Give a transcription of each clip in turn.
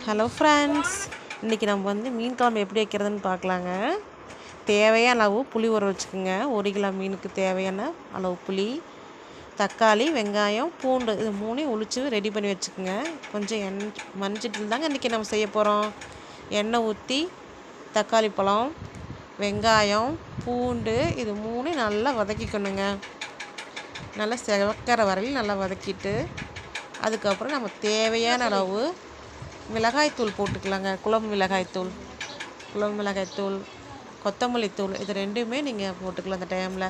Hello friends, இன்றைக்கி நம்ம வந்து மீன் குழம்பு எப்படி வைக்கிறதுன்னு பார்க்கலாங்க. தேவையான அளவு புளி ஊற வச்சுக்கோங்க. 1 கிலோ மீனுக்கு தேவையான அளவு புளி, தக்காளி, வெங்காயம், பூண்டு இது மூணையும் உளித்து ரெடி பண்ணி வச்சுக்கோங்க. கொஞ்சம் மண்சட்டியில் தாங்க இன்றைக்கி நம்ம செய்ய போகிறோம். எண்ணெய் ஊற்றி தக்காளி பழம், வெங்காயம், பூண்டு இது மூணையும் நல்லா வதக்கிக்கணுங்க. நல்லா செவக்கிற வரையிலும் நல்லா வதக்கிட்டு அதுக்கப்புறம் நம்ம தேவையான அளவு மிளகாய்த்தூள் போட்டுக்கலாங்க. குழம்பு மிளகாய்த்தூள், கொத்தமல்லி தூள் இது ரெண்டுமே நீங்கள் போட்டுக்கலாம். அந்த டைமில்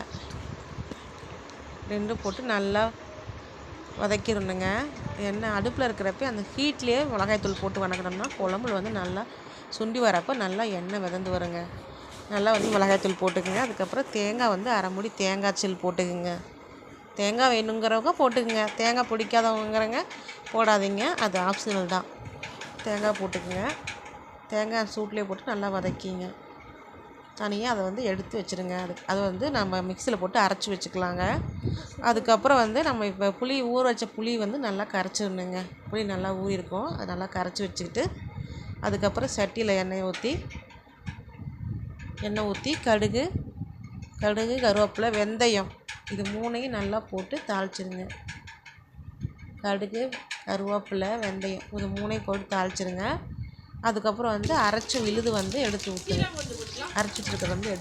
ரெண்டும் போட்டு நல்லா வதக்கிடணுங்க. எண்ணெய் அடுப்பில் இருக்கிறப்ப அந்த ஹீட்லேயே மிளகாய்த்தூள் போட்டு வதக்கினோம்னா குழம்புல வந்து நல்லா சுண்டி வரப்போ நல்லா எண்ணெய் மிதந்து வருங்க. நல்லா வந்து மிளகாய்த்தூள் போட்டுக்குங்க. அதுக்கப்புறம் தேங்காய் வந்து அரை மூடி தேங்காய் சீல் போட்டுக்குங்க. தேங்காய் வேணுங்கிறவங்க போட்டுக்குங்க. தேங்காய் பிடிக்காதவங்கிறங்க போடாதீங்க, அது ஆப்ஷனல் தான். தேங்காய் போட்டுக்குங்க. தேங்காய் சூட்லேயே போட்டு நல்லா வதக்கிங்க. தனியாக அதை வந்து எடுத்து வச்சுருங்க. அது வந்து நம்ம மிக்சியில் போட்டு அரைச்சி வச்சுக்கலாங்க. அதுக்கப்புறம் வந்து நம்ம இப்போ ஊற வச்ச புளி வந்து நல்லா கரைச்சிடணுங்க. புளி நல்லா ஊறியிருக்கும், அது நல்லா கரைச்சி வச்சுக்கிட்டு அதுக்கப்புறம் சட்டியில் எண்ணெய் ஊற்றி கடுகு, கருவேப்பிலை, வெந்தயம் இது மூணையும் நல்லா போட்டு தாளிச்சிருங்க. கடுகு, கருவேப்பிலை, வெந்தயம் இது மூணையும் போட்டு தாளிச்சிருங்க. அதுக்கப்புறம் வந்து அரைச்சி விழுது வந்து எடுத்து ஊற்றுங்க. அரைச்சிட்ருக்கிறத வந்து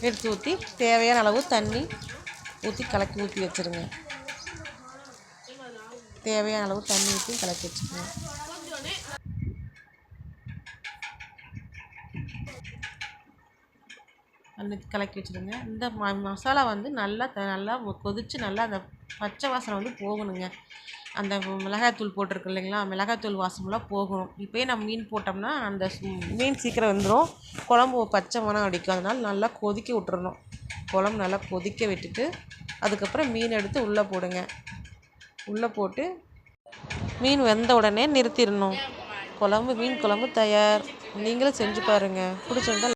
எடுத்து ஊற்றி தேவையான அளவு தண்ணி ஊற்றி ஊற்றி வச்சுருங்க. தேவையான அளவு தண்ணி ஊற்றி கலக்கி வச்சுக்கோங்க. கலக்கி வச்சுருங்க. இந்த மசாலா வந்து நல்லா கொதித்து நல்லா அந்த பச்சை வாசனை வந்து போகணுங்க. அந்த மிளகாய்த்தூள் போட்டிருக்கு இல்லைங்களா, மிளகாய்த்தூள் வாசமெல்லாம் போகணும். இப்போயே நம்ம மீன் போட்டோம்னா அந்த மீன் சீக்கிரம் வெந்துடும், குழம்பு பச்சை மணம் அடிக்கும். அதனால் நல்லா கொதிக்க விட்டுறணும். குழம்பு நல்லா கொதிக்க விட்டுட்டு அதுக்கப்புறம் மீன் எடுத்து உள்ளே போடுங்க. உள்ளே போட்டு மீன் வெந்த உடனே நிறுத்திடணும். மீன் குழம்பு தயார். நீங்களும் செஞ்சு பாருங்கள். பிடிச்சிருந்தா